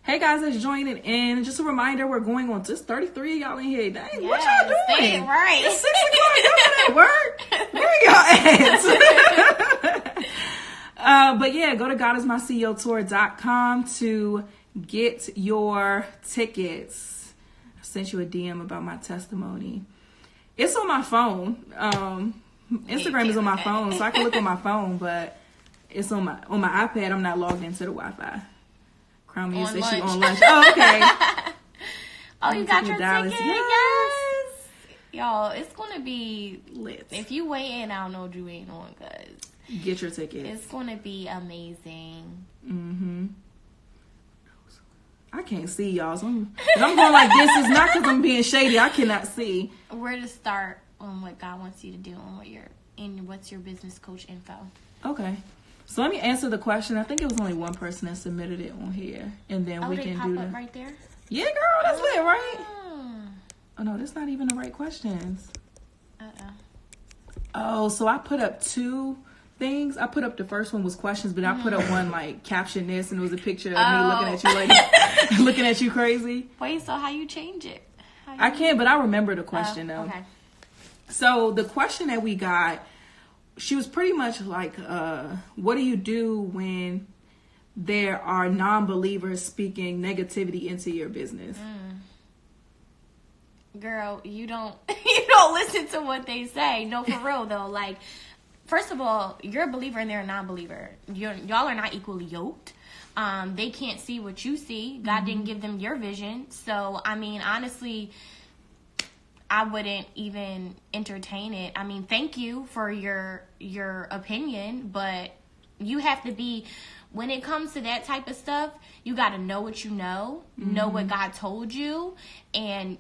Hey guys that's joining in. Just a reminder, we're going on just 33 of y'all in here. Dang, yes, what y'all doing? Right. It's 6 o'clock. Y'all at work? Where y'all at? But yeah, go to godismyceotour.com to get your tickets. I sent you a DM about my testimony. It's on my phone. Instagram is on my phone, so I can look on my phone, but it's on my iPad. I'm not logged into the Wi-Fi. Crown me says she on lunch. Oh, okay. Oh, you got your ticket? Yes. Y'all, it's going to be lit. If you waiting, I don't know what you waiting on, because get your ticket. It's going to be amazing. Mm-hmm. I can't see y'all. So I'm going like this. It's not because I'm being shady. I cannot see. Where to start on what God wants you to do and what's your business coach info. Okay. So let me answer the question. I think it was only one person that submitted it on here, and then we can do that right there. Yeah, girl, that's lit, right? Oh no, that's not even the right questions. Oh, so I put up two things. I put up the first one was questions, but I put up one like caption this, and it was a picture of me looking at you like looking at you crazy. Wait, so how you change it? I can't, but I remember the question though. Okay. So the question that we got, she was pretty much like, what do you do when there are non-believers speaking negativity into your business? Girl, you don't listen to what they say. No, for real though. Like, first of all, you're a believer and they're a non-believer. Y'all are not equally yoked. They can't see what you see. God didn't give them your vision. So, I mean, honestly, I wouldn't even entertain it. I mean, thank you for your opinion, but you have to be, when it comes to that type of stuff, you got to know what you know what God told you, and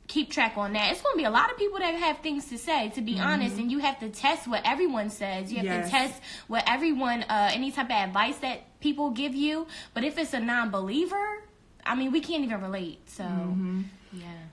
keep track on that. It's going to be a lot of people that have things to say, to be honest, and you have to test what everyone says. You have to test what everyone, any type of advice that people give you. But if it's a non-believer, I mean, we can't even relate. So,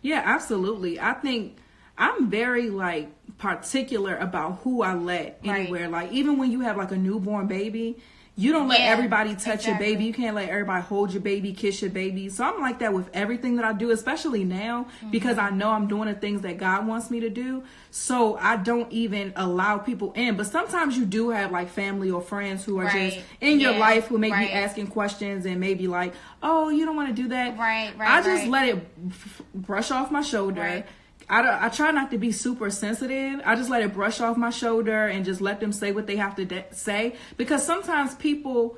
Yeah, absolutely. I think I'm very like particular about who I let anywhere. Like even when you have like a newborn baby, you don't let everybody touch your baby. You can't let everybody hold your baby, kiss your baby. So I'm like that with everything that I do, especially now, because I know I'm doing the things that God wants me to do. So I don't even allow people in. But sometimes you do have like family or friends who are just in your life who may be asking questions and maybe like, oh, you don't want to do that. I just let it brush off my shoulder. I try not to be super sensitive. I just let it brush off my shoulder and just let them say what they have to say. Because sometimes people,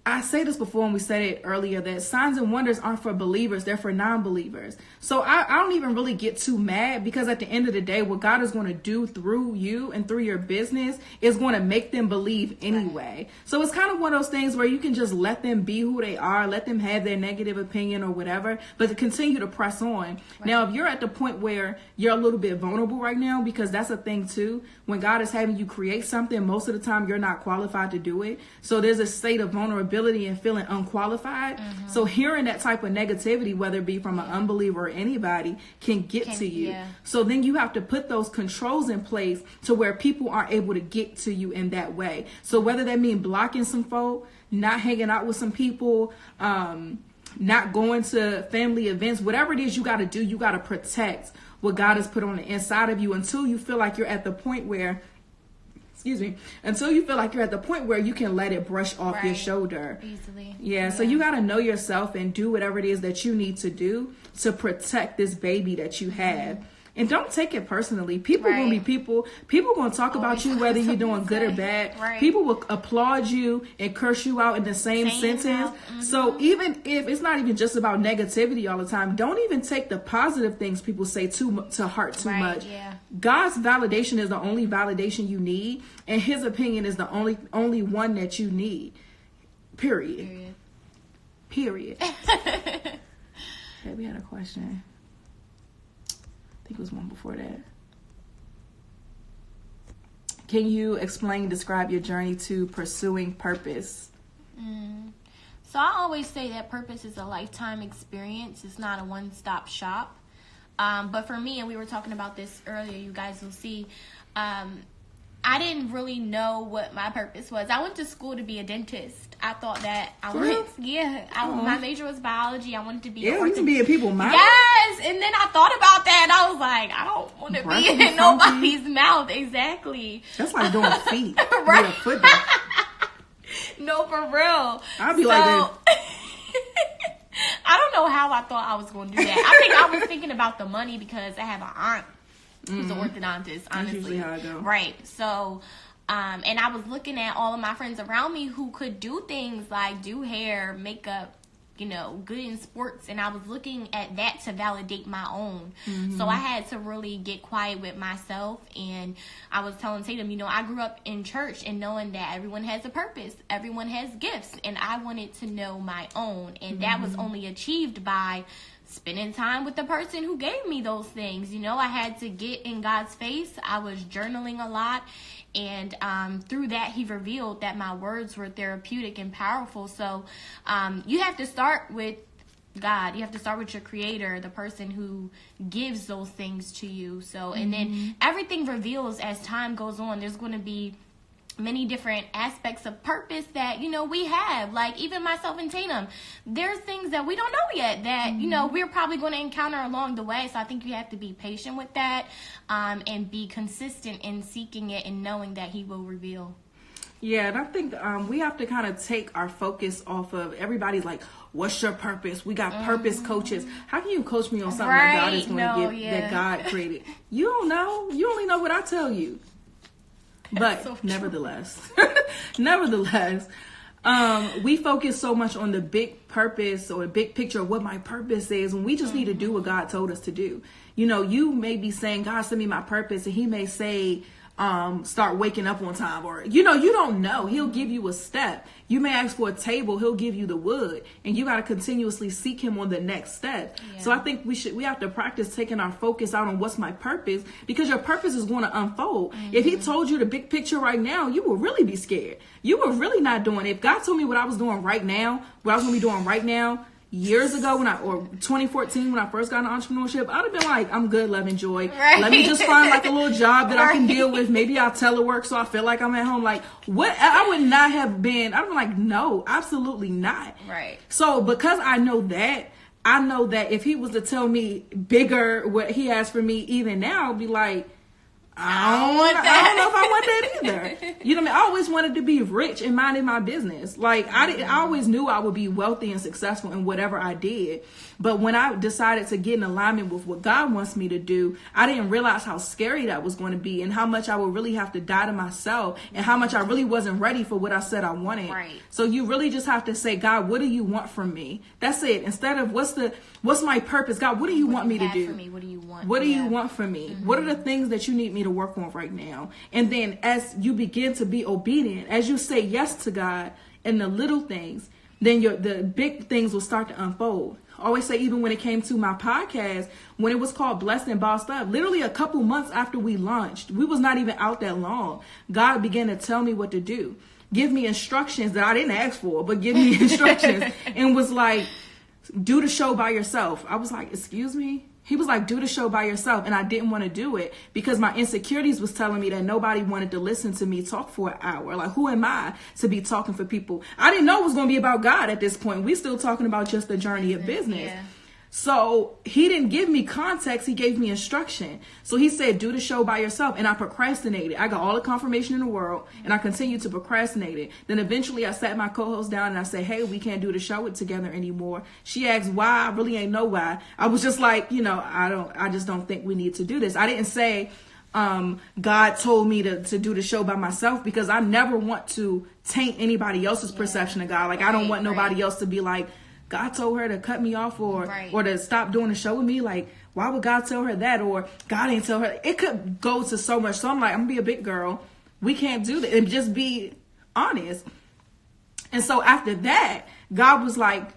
I say this before and we said it earlier, that signs and wonders aren't for believers, they're for non-believers. So I don't even really get too mad, because at the end of the day, what God is going to do through you and through your business is going to make them believe anyway. So it's kind of one of those things where you can just let them be who they are, let them have their negative opinion or whatever, but to continue to press on. Now, if you're at the point where you're a little bit vulnerable right now, because that's a thing too, when God is having you create something, most of the time you're not qualified to do it. So there's a state of vulnerability and feeling unqualified. So hearing that type of negativity, whether it be from an unbeliever or anybody, can get to you. So then you have to put those controls in place to where people aren't able to get to you in that way. So whether that means blocking some folk, not hanging out with some people, not going to family events, whatever it is you got to do, you got to protect what God has put on the inside of you until you feel like you're at the point where, until you feel like you're at the point where you can let it brush off your shoulder easily. So you got to know yourself and do whatever it is that you need to do to protect this baby that you have. And don't take it personally. People going to be people. People going to talk about you whether you're doing good or bad. People will applaud you and curse you out in the same sentence. So even if it's not even just about negativity all the time, don't even take the positive things people say to heart too much. God's validation is the only validation you need, and his opinion is the only one that you need. Period. Okay, we had a question. I think it was one before that. Can you describe your journey to pursuing purpose? So I always say that purpose is a lifetime experience. It's not a one-stop shop. But for me, and we were talking about this earlier, you guys will see, I didn't really know what my purpose was. I went to school to be a dentist. I thought that my major was biology. I wanted to be you to be in people's mouth. Yes, and then I thought about that, and I was like, I don't want to be in nobody's mouth. Exactly. That's like doing feet. Right. With a foot No, for real. I'd be like that. I don't know how I thought I was going to do that. I think I was thinking about the money because I have an aunt who's an orthodontist, honestly. That's usually how I go. Right. So, and I was looking at all of my friends around me who could do things like do hair, makeup, good in sports, and I was looking at that to validate my own. So I had to really get quiet with myself, and I was telling Tatum, I grew up in church and knowing that everyone has a purpose, everyone has gifts, and I wanted to know my own, and that was only achieved by spending time with the person who gave me those things. I had to get in God's face. I was journaling a lot, and through that, he revealed that my words were therapeutic and powerful. So you have to start with God. You have to start with your creator, the person who gives those things to you. So, and then everything reveals as time goes on. There's going to be many different aspects of purpose that we have, like even myself and Tatum, there's things that we don't know yet that we're probably going to encounter along the way. So I think you have to be patient with that, and be consistent in seeking it and knowing that he will reveal. Yeah, and I think we have to kind of take our focus off of everybody's like, what's your purpose? We got purpose coaches. How can you coach me on something that God is going to give, that God created? You don't know. You only know what I tell you. But so nevertheless, we focus so much on the big purpose or the big picture of what my purpose is, when we just need to do what God told us to do. You may be saying, God, send me my purpose, and he may say, start waking up on time, or you don't know. He'll give you a step. You may ask for a table, he'll give you the wood, and you got to continuously seek him on the next step. Yeah. So I think we have to practice taking our focus out on what's my purpose, because your purpose is going to unfold. If he told you the big picture right now, you will really be scared. You were really not doing it. If God told me what I was doing right now, what I was going to be doing right now, years ago or 2014 when I first got into entrepreneurship, I'd have been like, I'm good, love and joy. Right. Let me just find like a little job that I can deal with. Maybe I'll telework so I feel like I'm at home. Like, what? I would not have been. I'd be like, no, absolutely not. Right. So because I know that if he was to tell me bigger what he has for me even now, I'd be like, I don't know if I want that either. You know what I mean? I always wanted to be rich and minding my business. Like I always knew I would be wealthy and successful in whatever I did. But when I decided to get in alignment with what God wants me to do, I didn't realize how scary that was going to be, and how much I would really have to die to myself, and how much I really wasn't ready for what I said I wanted. Right. So you really just have to say, God, what do you want from me? That's it. Instead of what's my purpose? God, what do you want me to do? What do you want? What do you want from me? What are the things that you need me to work on right now? And then as you begin to be obedient, as you say yes to God in the little things, then the big things will start to unfold. I always say, even when it came to my podcast, when it was called Blessed and Bossed Up, literally a couple months after we launched, we was not even out that long, God began to tell me what to do, give me instructions that I didn't ask for, but give me instructions, and was like, do the show by yourself. I was like, excuse me? He was like, do the show by yourself. And I didn't want to do it because my insecurities was telling me that nobody wanted to listen to me talk for an hour. Like, who am I to be talking for people? I didn't know it was going to be about God at this point. We still talking about just the journey of business. Yeah. So he didn't give me context. He gave me instruction. So he said, do the show by yourself. And I procrastinated. I got all the confirmation in the world, and I continued to procrastinate it. Then eventually I sat my co-host down and I said, hey, we can't do the show together anymore. She asked why. I really ain't know why. I was just like, I just don't think we need to do this. I didn't say, God told me to do the show by myself, because I never want to taint anybody else's perception of God. Like, I don't want nobody else to be like, God told her to cut me off or to stop doing the show with me. Like, why would God tell her that? Or God ain't tell her. It could go to so much. So I'm like, I'm going to be a big girl. We can't do that. And just be honest. And so after that, God was like,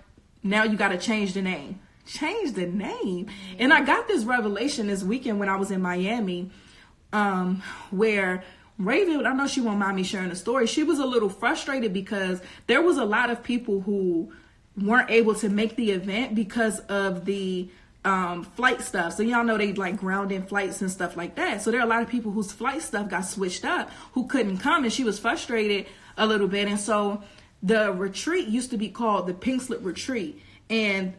now you got to change the name. Change the name. And I got this revelation this weekend when I was in Miami, where Raven, I know she won't mind me sharing the story. She was a little frustrated because there was a lot of people who weren't able to make the event because of the flight stuff. So y'all know they like ground in flights and stuff like that. So there are a lot of people whose flight stuff got switched up who couldn't come, and she was frustrated a little bit. And so the retreat used to be called the Pink Slip Retreat. And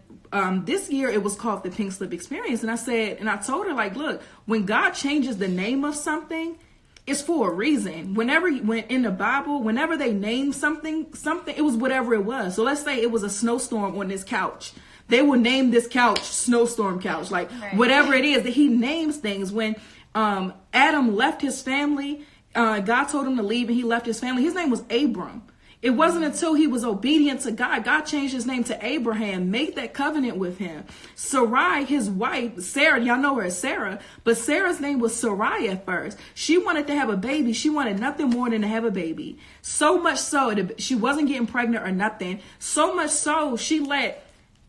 this year it was called the Pink Slip Experience. And I told her, like, look, when God changes the name of something, it's for a reason. When in the Bible, whenever they name something, it was whatever it was. So let's say it was a snowstorm on this couch. They will name this couch Snowstorm Couch, like whatever it is that he names things. When Adam left his family, God told him to leave and he left his family. His name was Abram. It wasn't until he was obedient to God, God changed his name to Abraham, made that covenant with him. Sarai, his wife, Sarah, y'all know her as Sarah, but Sarah's name was Sarai at first. She wanted to have a baby. She wanted nothing more than to have a baby. So much so, she wasn't getting pregnant or nothing. So much so, she let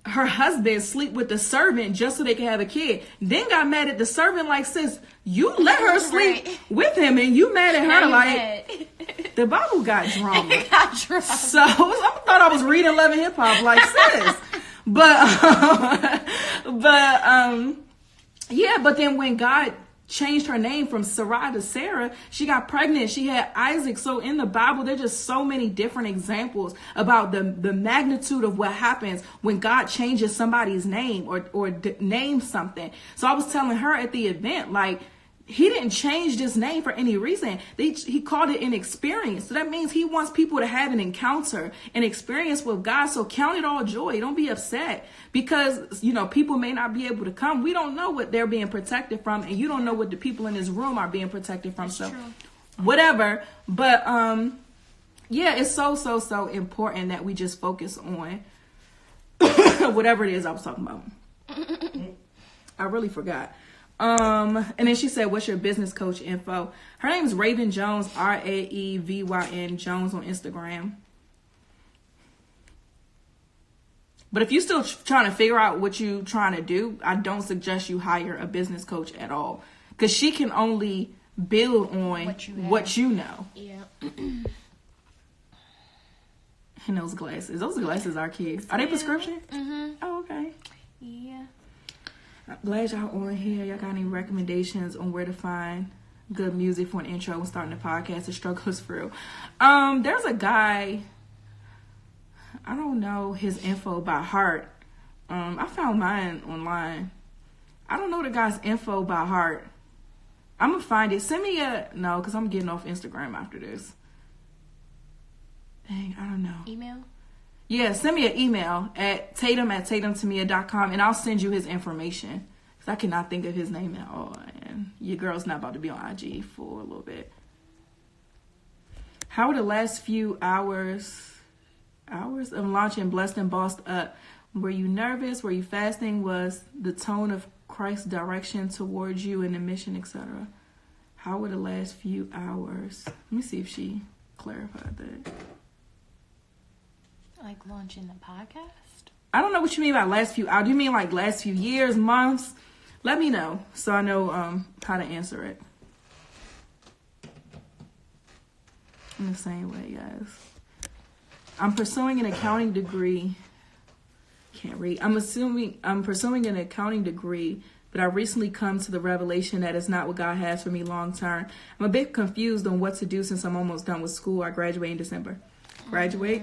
her husband sleep with the servant just so they could have a kid. Then got mad at the servant, like, sis, you let her sleep with him and you mad at her. Like, the Bible got drama. It got drama. So I thought I was reading Love and Hip Hop, like, sis. But then when God changed her name from Sarai to Sarah, she got pregnant. She had Isaac. So in the Bible, there's just so many different examples about the magnitude of what happens when God changes somebody's name or names something. So I was telling her at the event, like, he didn't change this name for any reason. He called it an experience. So that means he wants people to have an encounter, an experience with God. So count it all joy. Don't be upset because, people may not be able to come. We don't know what they're being protected from, and you don't know what the people in this room are being protected from. That's so true. Whatever. But, it's so important that we just focus on whatever it is I was talking about. I really forgot. And then she said, what's your business coach info? Her name is Raven Jones, Raevyn Jones on Instagram. But if you're still trying to figure out what you're trying to do, I don't suggest you hire a business coach at all. Because she can only build on what you know. Yeah. And those glasses are kids. Are they prescription? Mm-hmm. Oh, okay. Yeah. I'm glad y'all on here. Y'all got any recommendations on where to find good music for an intro when starting a podcast? The struggle is real. There's a guy, I don't know his info by heart. I found mine online. I don't know the guy's info by heart. I'm gonna find it. Send me because I'm getting off Instagram after this. Dang, I don't know. Email? Yeah, send me an email at tatum@tatumtamia.com and I'll send you his information. Because I cannot think of his name at all. And your girl's not about to be on IG for a little bit. How were the last few hours of launching Blessed and Bossed Up? Were you nervous? Were you fasting? Was the tone of Christ's direction towards you in the mission, etc.? How were the last few hours? Let me see if she clarified that. Like launching the podcast? I don't know what you mean by last few hours. Do you mean like last few years, months? Let me know so I know how to answer it. In the same way, guys. I'm pursuing an accounting degree. Can't read. I'm pursuing an accounting degree, but I recently come to the revelation that it's not what God has for me long term. I'm a bit confused on what to do since I'm almost done with school. I graduate in December. Graduate?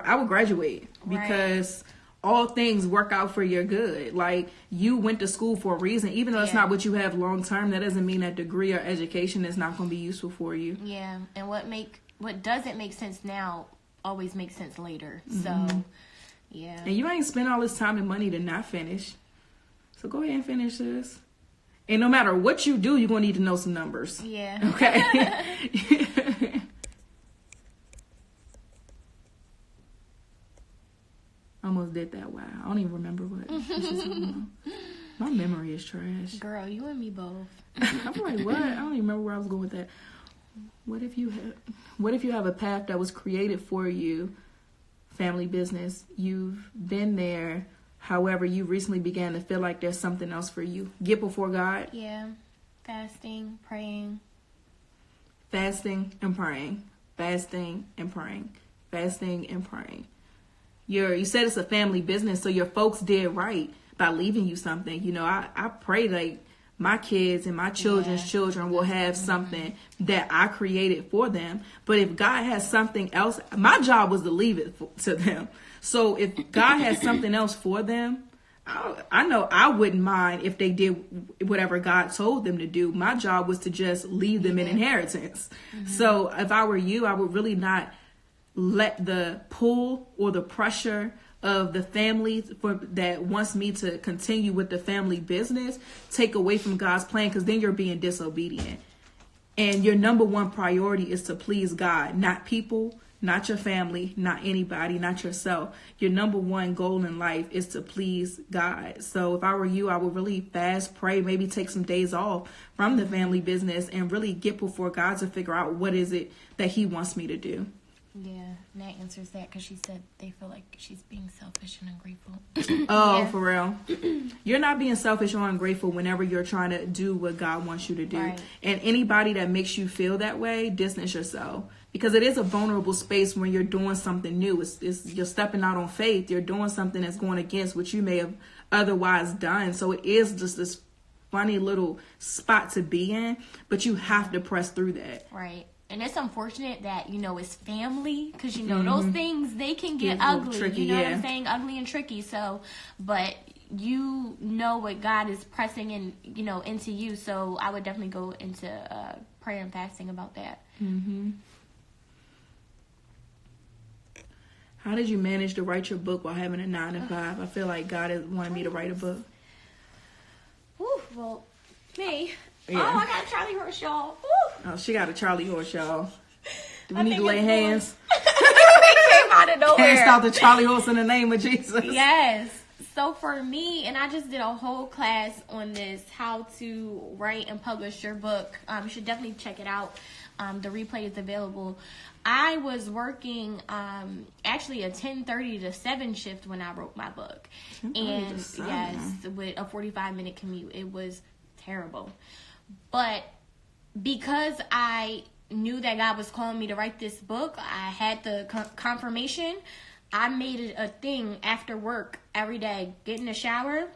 I would graduate because all things work out for your good. Like, you went to school for a reason. Even though it's not what you have long term, that doesn't mean that degree or education is not going to be useful for you. Yeah, and what doesn't make sense now always makes sense later. So, yeah. And you ain't spend all this time and money to not finish. So go ahead and finish this. And no matter what you do, you're going to need to know some numbers. Yeah. Okay? Almost did that. Wow. I don't even remember what. My memory is trash. Girl, you and me both. I'm like, what? I don't even remember where I was going with that. What if you have a path that was created for you, family business? You've been there. However, you recently began to feel like there's something else for you. Get before God. Yeah. Fasting, praying. Fasting and praying. Fasting and praying. Fasting and praying. You said it's a family business, so your folks did right. by leaving you something. You know, I pray like my kids and my children's children will have something that I created for them. But if God has something else, my job was to leave it to them. So if God has something else for them, I know I wouldn't mind if they did whatever God told them to do. My job was to just leave them an inheritance. So if I were you, I would really not let the pull or the pressure of the family that wants me to continue with the family business take away from God's plan, because then you're being disobedient. And your number one priority is to please God, not people, not your family, not anybody, not yourself. Your number one goal in life is to please God. So if I were you, I would really fast, pray, maybe take some days off from the family business and really get before God to figure out what is it that he wants me to do. Yeah, and that answers that, because she said they feel like she's being selfish and ungrateful. Oh, for real. You're not being selfish or ungrateful whenever you're trying to do what God wants you to do. Right. And anybody that makes you feel that way, distance yourself. Because it is a vulnerable space when you're doing something new. You're stepping out on faith. You're doing something that's going against what you may have otherwise done. So it is just this funny little spot to be in, but you have to press through that. Right. And it's unfortunate that, you know, it's family, because, you know, those things, they can get ugly. Tricky, you know what I'm saying? Ugly and tricky. So, but you know what God is pressing in, you know, into you. So I would definitely go into prayer and fasting about that. Mm-hmm. How did you manage to write your book while having a 9-to-5? I feel like God has wanted me to write a book. Ooh, well, me. Yeah. Oh, I got a Charlie horse, y'all. Woo. Oh, she got a Charlie horse, y'all. Do we need to lay hands? It came out of nowhere. Cast out the Charlie horse in the name of Jesus. Yes. So for me, and I just did a whole class on this, how to write and publish your book. You should definitely check it out. The replay is available. I was working actually a 10:30 to 7 shift when I wrote my book. And yes, with a 45-minute commute. It was terrible. But because I knew that God was calling me to write this book, I had the confirmation. I made it a thing after work every day, get in the shower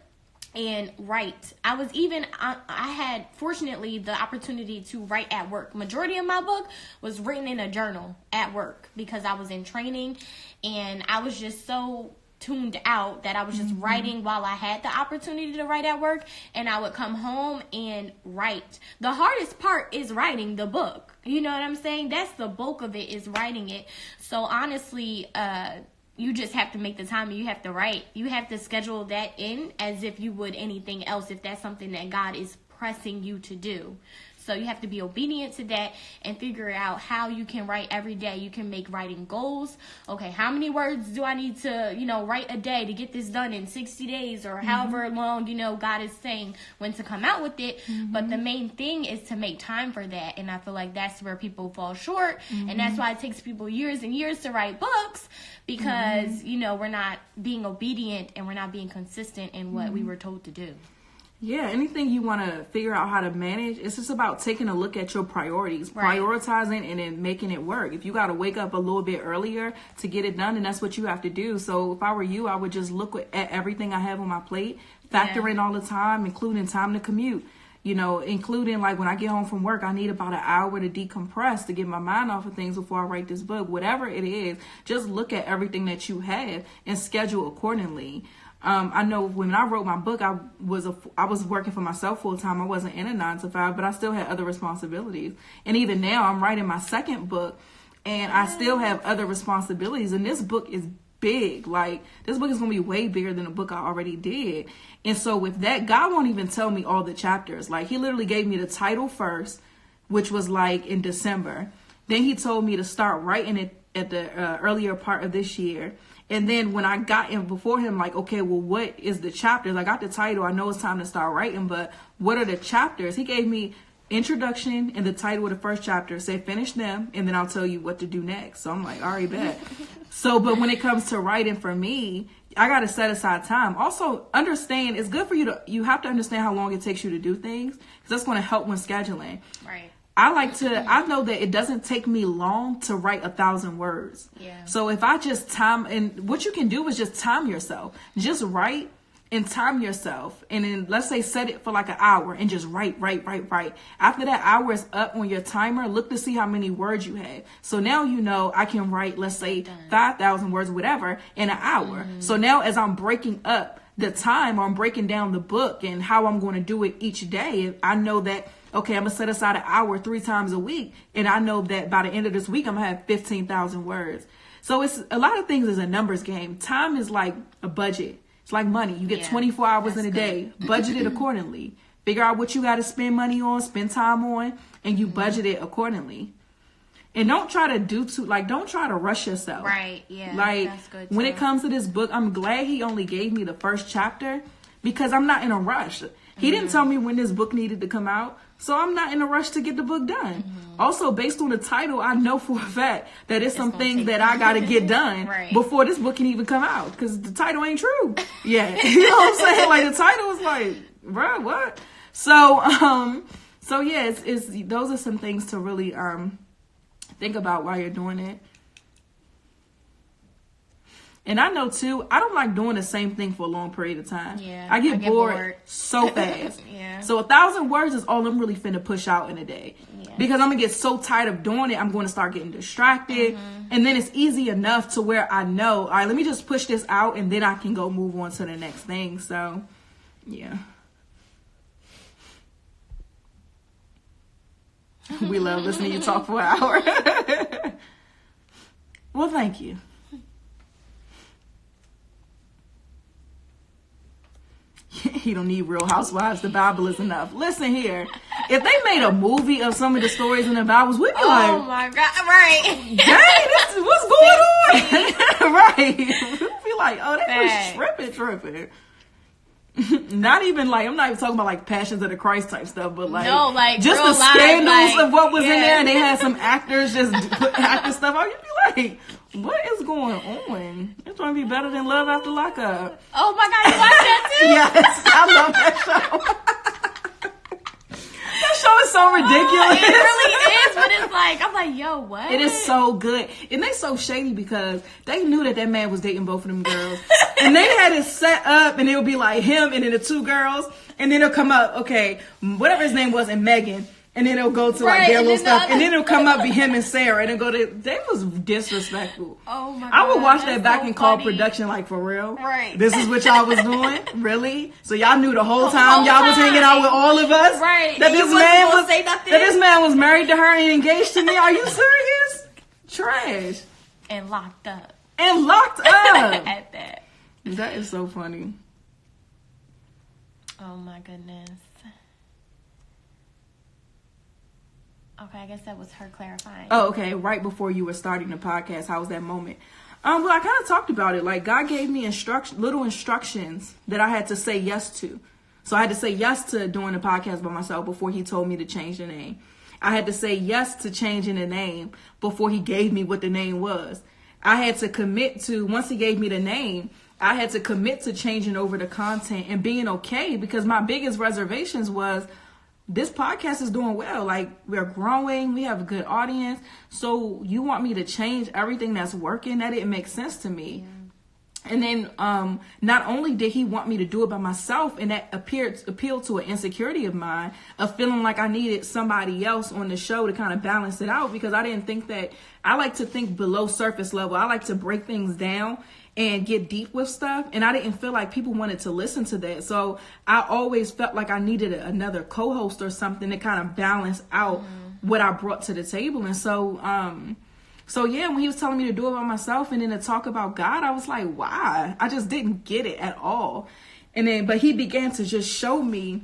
and write. I had fortunately the opportunity to write at work. Majority of my book was written in a journal at work because I was in training, and I was just so tuned out that I was just writing while I had the opportunity to write at work, and I would come home and write. The hardest part is writing the book. You know what I'm saying? That's the bulk of it, is writing it. So honestly, you just have to make the time, and you have to write. You have to schedule that in as if you would anything else, if that's something that God is pressing you to do. So you have to be obedient to that and figure out how you can write every day. You can make writing goals. Okay, how many words do I need to, write a day to get this done in 60 days or however long, God is saying when to come out with it. But the main thing is to make time for that. And I feel like that's where people fall short. And that's why it takes people years and years to write books, because, we're not being obedient and we're not being consistent in what we were told to do. Yeah, anything you want to figure out how to manage, it's just about taking a look at your priorities, prioritizing, and then making it work. If you got to wake up a little bit earlier to get it done, then that's what you have to do. So if I were you, I would just look at everything I have on my plate, factor in all the time, including time to commute. Including like when I get home from work, I need about an hour to decompress, to get my mind off of things before I write this book. Whatever it is, just look at everything that you have and schedule accordingly. I know when I wrote my book, I was working for myself full time. I wasn't in a 9-to-5, but I still had other responsibilities. And even now, I'm writing my second book, and I still have other responsibilities. And this book is big. Like, this book is going to be way bigger than the book I already did. And so with that, God won't even tell me all the chapters. Like, he literally gave me the title first, which was like in December. Then he told me to start writing it at the earlier part of this year. And then when I got in before him, like, okay, well, what is the chapters? I got the title. I know it's time to start writing, but what are the chapters? He gave me introduction and the title of the first chapter. Say, finish them, and then I'll tell you what to do next. So I'm like, all right, bet. But when it comes to writing for me, I got to set aside time. Also, understand, it's good for you have to understand how long it takes you to do things, because that's going to help when scheduling. Right. I know that it doesn't take me long to write 1,000 words. Yeah. So if I just time, and what you can do is just time yourself. Just write and time yourself. And then let's say set it for like an hour and just write. After that hour is up on your timer, look to see how many words you have. So now you know I can write, let's say 5,000 words, whatever, in an hour. So now as I'm breaking up the time, or I'm breaking down the book and how I'm going to do it each day, I know that, okay, I'm going to set aside an hour 3 times a week. And I know that by the end of this week, I'm going to have 15,000 words. So it's a lot of things is a numbers game. Time is like a budget. It's like money. You get 24 hours in a day. Budget it accordingly. Figure out what you got to spend money on, spend time on, and you budget it accordingly. And don't try to don't try to rush yourself. Right, yeah. Like, that's good too. When it comes to this book, I'm glad he only gave me the first chapter because I'm not in a rush. He didn't tell me when this book needed to come out, so I'm not in a rush to get the book done. Also, based on the title, I know for a fact that it's some things that I got to get done before this book can even come out, because the title ain't true. Yeah, you know what I'm saying? Like, the title is like, bro, what? So yeah, it's those are some things to really think about while you're doing it. And I know too, I don't like doing the same thing for a long period of time. Yeah, I get bored so fast. Yeah. So 1,000 words is all I'm really finna push out in a day. Yeah. Because I'm gonna get so tired of doing it, I'm going to start getting distracted. And then it's easy enough to where I know, all right, let me just push this out and then I can go move on to the next thing. So, yeah. We love listening to you talk for an hour. Well, thank you. He don't need Real Housewives. The Bible is enough. Listen here. If they made a movie of some of the stories in the Bibles, we'd be like, oh my God, right. Dang, this is what's going on? Right. We'd be like, oh, they was tripping. Not even like, I'm not even talking about like Passions of the Christ type stuff, but like, no, like just real the scandals life, like, of what was in there, and they had some actors just put acting stuff out. You'd be like, what is going on? It's going to be better than Love After Lockup. Oh my God, you watch that too? Yes, I love that show. That show is so ridiculous. It really is, but it's like, I'm like, yo, what? It is so good. And they so shady because they knew that man was dating both of them girls. And they had it set up, and it would be like him and then the 2 girls. And then it'll come up, okay, whatever his name was, and Megan. And then it'll go to like their little stuff. And then it'll come up be him and Sarah. And it'll go to, they was disrespectful. Oh my God. I would watch that back and call production like, for real? Right. This is what y'all was doing? Really? So y'all knew the whole time y'all was hanging out with all of us? Right. That this man was married to her and engaged to me? Are you serious? Trash. And locked up. At that. That is so funny. Oh my goodness. Okay, I guess that was her clarifying. Oh, okay. Right before you were starting the podcast, how was that moment? Well, I kind of talked about it. Like, God gave me little instructions that I had to say yes to. So I had to say yes to doing the podcast by myself before he told me to change the name. I had to say yes to changing the name before he gave me what the name was. I had to commit to, once he gave me the name, I had to commit to changing over the content and being okay, because my biggest reservations was, this podcast is doing well. Like, we're growing. We have a good audience. So you want me to change everything that's working? That didn't make sense to me. Yeah. And then not only did he want me to do it by myself, and that appealed to an insecurity of mine, of feeling like I needed somebody else on the show to kind of balance it out, because I didn't think that, I like to think below surface level. I like to break things down and get deep with stuff. And I didn't feel like people wanted to listen to that. So I always felt like I needed another co-host or something to kind of balance out what I brought to the table. And so yeah, when he was telling me to do it by myself and then to talk about God, I was like, why? I just didn't get it at all. And then, but he began to just show me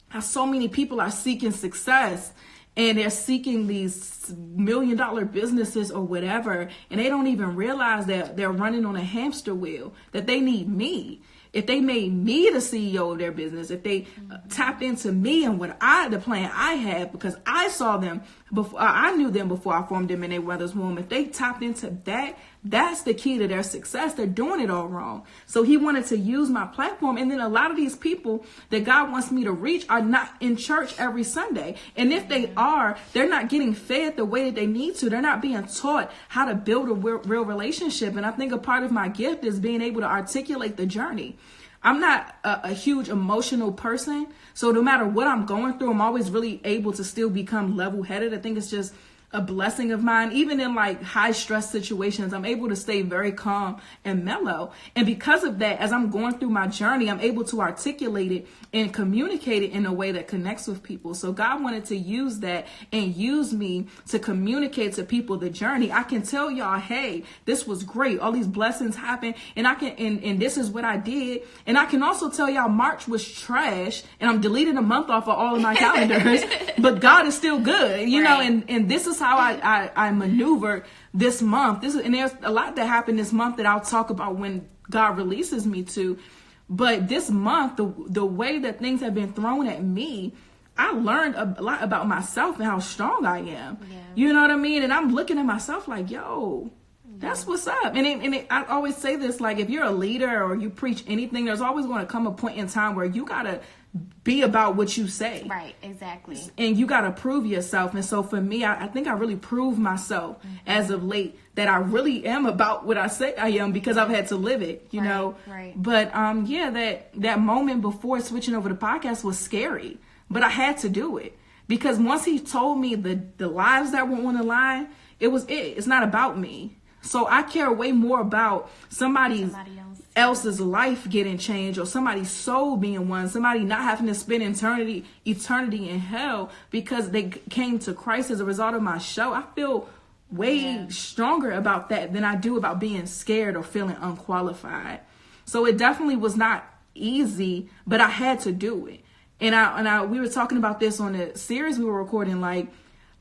how so many people are seeking success, and they're seeking these $1 million businesses or whatever, and they don't even realize that they're running on a hamster wheel, that they need me. If they made me the CEO of their business, if they tapped into me and the plan I had, because I saw them before, I knew them before I formed them in their mother's womb. If they tapped into that, that's the key to their success. They're doing it all wrong. So he wanted to use my platform. And then a lot of these people that God wants me to reach are not in church every Sunday. And if they are, they're not getting fed the way that they need to. They're not being taught how to build a real relationship. And I think a part of my gift is being able to articulate the journey. I'm not a huge emotional person. So no matter what I'm going through, I'm always really able to still become level-headed. I think it's just a blessing of mine. Even in like high stress situations, I'm able to stay very calm and mellow. And because of that, as I'm going through my journey, I'm able to articulate it and communicate it in a way that connects with people. So God wanted to use that and use me to communicate to people the journey. I can tell y'all, hey, this was great. All these blessings happened, and I can, and this is what I did. And I can also tell y'all March was trash, and I'm deleting a month off of all of my calendars, but God is still good, you know, and this is how I maneuver this month. And there's a lot that happened this month that I'll talk about when God releases me to. But this month, the way that things have been thrown at me, I learned a lot about myself and how strong I am. Yeah. You know what I mean? And I'm looking at myself like, yo, that's what's up. And I always say this, like, if you're a leader or you preach anything, there's always going to come a point in time where you got to be about what you say. Right, exactly. And you got to prove yourself. And so for me, I think I really proved myself as of late that I really am about what I say I am, because I've had to live it, you know. Right. But yeah, that moment before switching over to podcast was scary, but I had to do it, because once he told me the lives that were on the line, it's not about me. So I care way more about somebody else's life getting changed, or somebody's soul being won, somebody not having to spend eternity in hell because they came to Christ as a result of my show. I feel way stronger about that than I do about being scared or feeling unqualified. So it definitely was not easy, but I had to do it. And we were talking about this on the series we were recording. Like,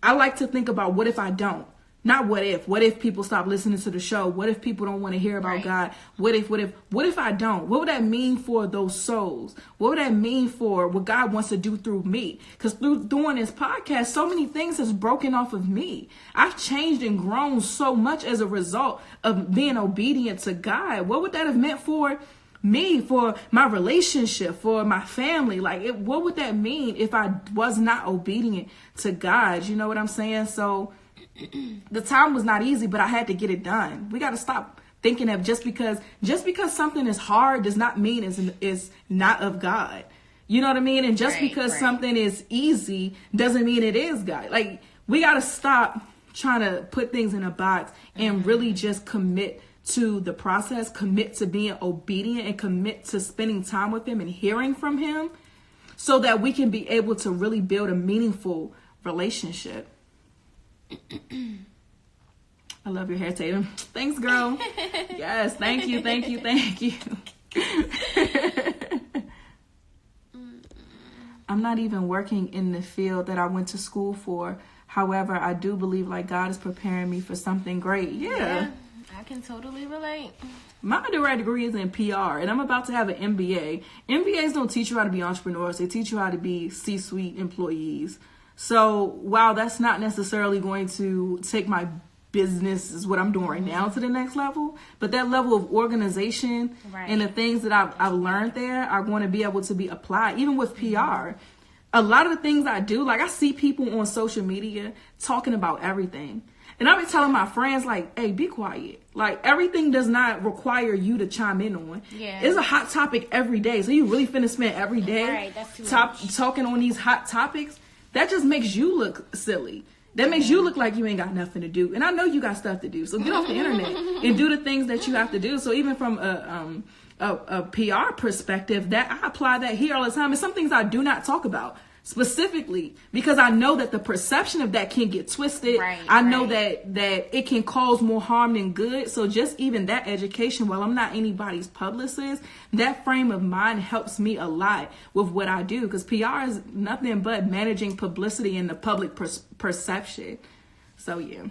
I like to think about, what if I don't? Not what if people stop listening to the show? What if people don't want to hear about God? What if I don't? What would that mean for those souls? What would that mean for what God wants to do through me? Because through doing this podcast, so many things has broken off of me. I've changed and grown so much as a result of being obedient to God. What would that have meant for me, for my relationship, for my family? Like, what would that mean if I was not obedient to God? You know what I'm saying? So the time was not easy, but I had to get it done. We got to stop thinking of just because something is hard does not mean it's not of God. You know what I mean? And just because something is easy doesn't mean it is God. Like, we got to stop trying to put things in a box and really just commit to the process, commit to being obedient, and commit to spending time with him and hearing from him, so that we can be able to really build a meaningful relationship. I love your hair, Tatum. Thanks, girl. Yes, thank you. I'm not even working in the field that I went to school for. However, I do believe like God is preparing me for something great. Yeah, I can totally relate. My undergrad degree is in PR, and I'm about to have an MBA. MBAs don't teach you how to be entrepreneurs. They teach you how to be C-suite employees. So while that's not necessarily going to take my business, is what I'm doing right now, to the next level, but that level of organization and the things that I've learned there are going to be able to be applied, even with PR. A lot of the things I do, like, I see people on social media talking about everything. And I've been telling my friends, like, hey, be quiet. Like, everything does not require you to chime in on. Yeah. It's a hot topic every day. So you really finna spend every day talking on these hot topics? That just makes you look silly. That makes you look like you ain't got nothing to do. And I know you got stuff to do. So get off the internet and do the things that you have to do. So even from a PR perspective, that I apply that here all the time. And some things I do not talk about specifically, because I know that the perception of that can get twisted. I know that it can cause more harm than good. So just even that education, while I'm not anybody's publicist, that frame of mind helps me a lot with what I do, because PR is nothing but managing publicity and the public perception. So yeah.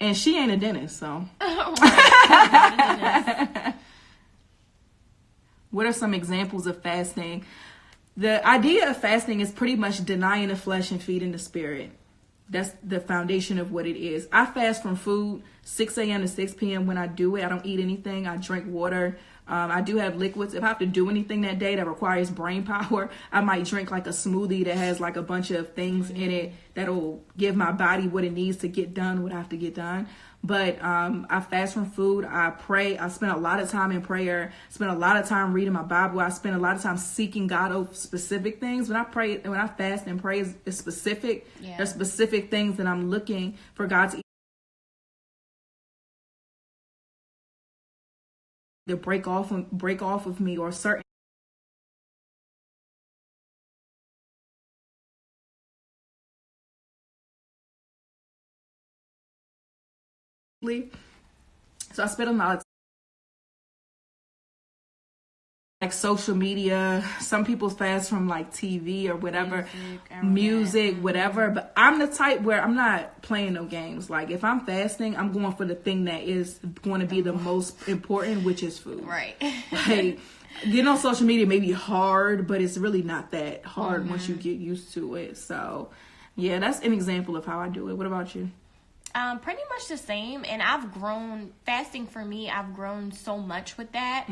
And she ain't a dentist, so. What are some examples of fasting? The idea of fasting is pretty much denying the flesh and feeding the spirit. That's the foundation of what it is. I fast from food 6 a.m. to 6 p.m. when I do it. I don't eat anything. I drink water. I do have liquids. If I have to do anything that day that requires brain power, I might drink like a smoothie that has like a bunch of things in it that'll give my body what it needs to get done what I have to get done. But I fast from food. I pray. I spend a lot of time in prayer. Spend a lot of time reading my Bible. I spend a lot of time seeking God over specific things. When I fast and pray, it's specific. Yeah. There's specific things that I'm looking for God to break off of me, or certain. So I spend a lot of time, like social media. Some people fast from like TV or whatever, music, whatever. But I'm the type where I'm not playing no games. Like if I'm fasting, I'm going for the thing that is going to be the most important, which is food. Right. Like getting on social media may be hard, but it's really not that hard once you get used to it. So yeah, that's an example of how I do it. What about you? Pretty much the same, and I've grown, fasting for me, I've grown so much with that,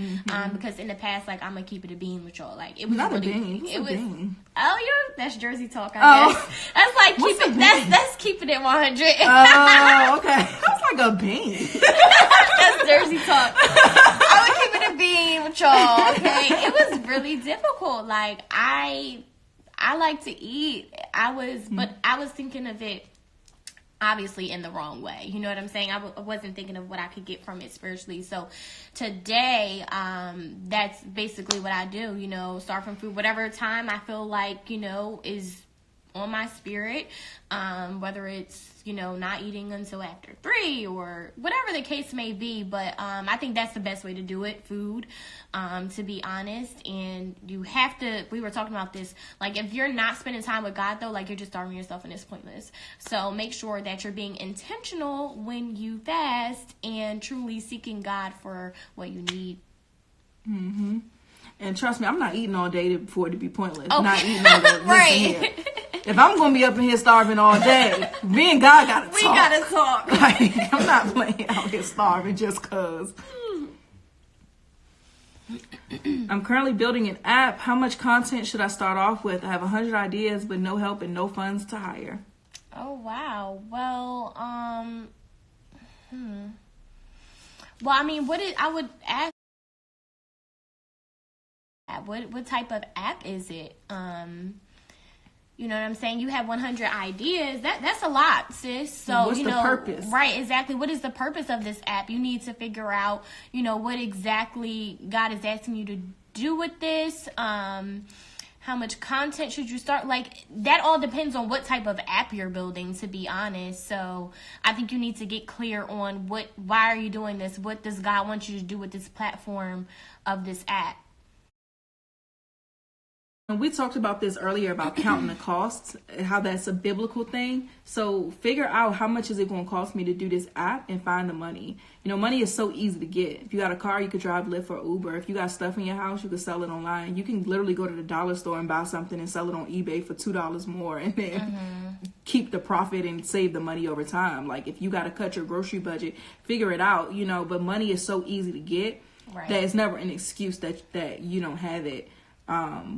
because in the past, like, I'm gonna keep it a bean with y'all, like, it was not really, a bean. It was, bean. Oh, that's Jersey talk, I guess. That's like, that's keeping it 100. Oh, okay. That's like a bean. That's Jersey talk. I would keep it a bean with y'all, okay? It was really difficult, like, I like to eat, but I was thinking of it obviously in the wrong way. You know what I'm saying? I wasn't thinking of what I could get from it spiritually. So today, that's basically what I do, you know, start from food, whatever time I feel like, you know, is on my spirit, whether it's, you know, not eating until after 3 or whatever the case may be. But I think that's the best way to do it, food, to be honest. And you have to, we were talking about this, like if you're not spending time with God though, like you're just starving yourself and it's pointless. So make sure that you're being intentional when you fast and truly seeking God for what you need. Mm-hmm. And trust me, I'm not eating all day for it to be pointless. Okay. Not eating all day. Right. If I'm going to be up in here starving all day, me and God got to talk. We got to talk. Like, I'm not playing out here starving just because. I'm currently building an app. How much content should I start off with? I have 100 ideas, but no help and no funds to hire. Oh, wow. Well, Well, I mean, I would ask, what type of app is it? You know what I'm saying? You have 100 ideas. That's a lot, sis. So, what's you know, the purpose? Right, exactly. What is the purpose of this app? You need to figure out, you know, what exactly God is asking you to do with this. How much content should you start? Like, that all depends on what type of app you're building, to be honest. So I think you need to get clear on why are you doing this? What does God want you to do with this platform of this app? And we talked about this earlier about counting the costs, how that's a biblical thing. So figure out how much is it going to cost me to do this app and find the money. You know, money is so easy to get. If you got a car, you could drive Lyft or Uber. If you got stuff in your house, you could sell it online. You can literally go to the dollar store and buy something and sell it on eBay for $2 more and then keep the profit and save the money over time. Like if you got to cut your grocery budget, figure it out, you know, but money is so easy to get that it's never an excuse that you don't have it.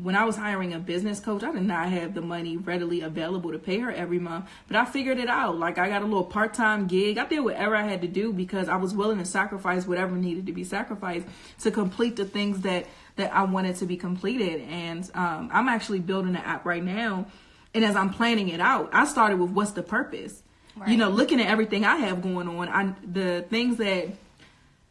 When I was hiring a business coach, I did not have the money readily available to pay her every month, but I figured it out. Like I got a little part-time gig. I did whatever I had to do because I was willing to sacrifice whatever needed to be sacrificed to complete the things that I wanted to be completed. And I'm actually building an app right now. And as I'm planning it out, I started with what's the purpose? Right. You know, looking at everything I have going on, the things that,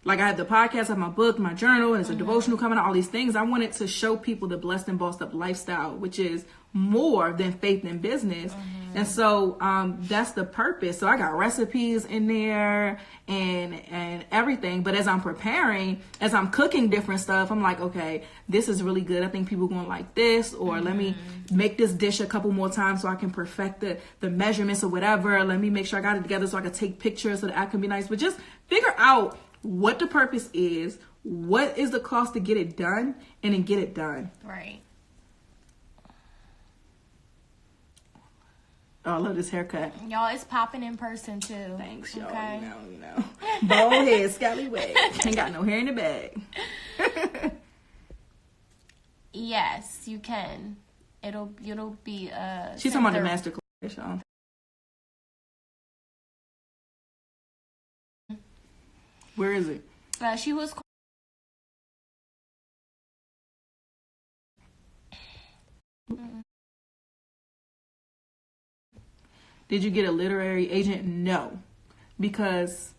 like I have the podcast, I have my book, my journal, and it's a devotional coming out, all these things. I wanted to show people the blessed and bossed up lifestyle, which is more than faith and business. And so that's the purpose. So I got recipes in there and everything. But as I'm preparing, as I'm cooking different stuff, I'm like, okay, this is really good. I think people are going to like this. Or let me make this dish a couple more times so I can perfect the measurements or whatever. Let me make sure I got it together so I can take pictures so the app can be nice. But just figure out what the purpose is, what is the cost to get it done, and then get it done. Right. Oh, I love this haircut. Y'all, it's popping in person too. Thanks, y'all. Okay. You know. Bald head, scallywag. Ain't got no hair in the bag. Yes, you can. It'll be She's talking about the master class, y'all. Where is it? She was. Did you get a literary agent? No, because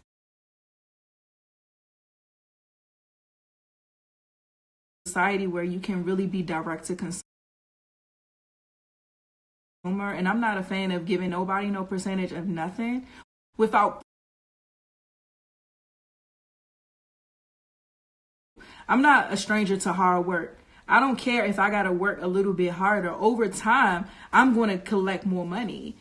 society where you can really be direct to consumer, and I'm not a fan of giving nobody no percentage of nothing without. I'm not a stranger to hard work. I don't care if I got to work a little bit harder. Over time, I'm going to collect more money.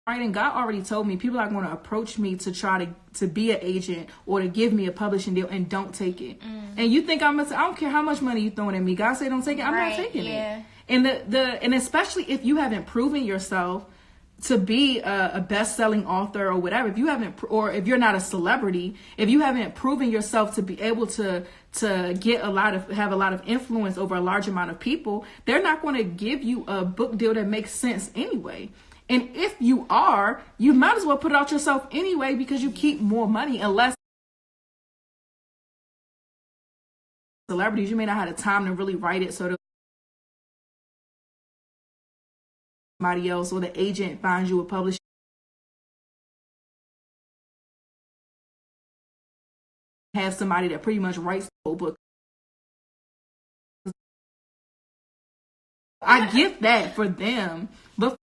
Right, and God already told me people are going to approach me to try to be an agent or to give me a publishing deal, and don't take it. And you think I don't care how much money you throwing at me. God said don't take it. I'm not taking it. And and especially if you haven't proven yourself to be a best-selling author or whatever, if you haven't, or if you're not a celebrity, if you haven't proven yourself to be able to get have a lot of influence over a large amount of people, they're not going to give you a book deal that makes sense anyway. And if you are, you might as well put it out yourself anyway, because you keep more money. Unless celebrities, you may not have the time to really write it, so somebody else or the agent finds you a publisher. Have somebody that pretty much writes the whole book. I get that for them, but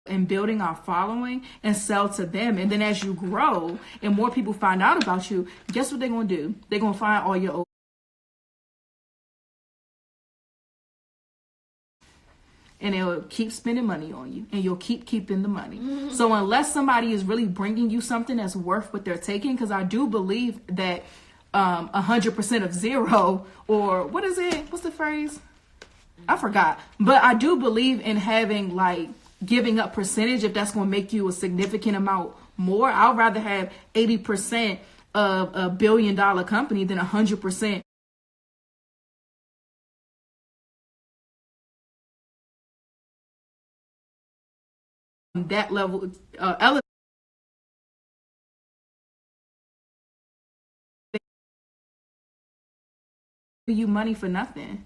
and building our following and sell to them. And then as you grow and more people find out about you, guess what they're going to do? They're going to find all your old, and they'll keep spending money on you, and you'll keep keeping the money. So unless somebody is really bringing you something that's worth what they're taking, because I do believe that 100% of zero, or what is it? What's the phrase? I forgot. But I do believe in having like giving up percentage if that's going to make you a significant amount more. I'd rather have 80% of a $1 billion company than 100% that level. You money for nothing.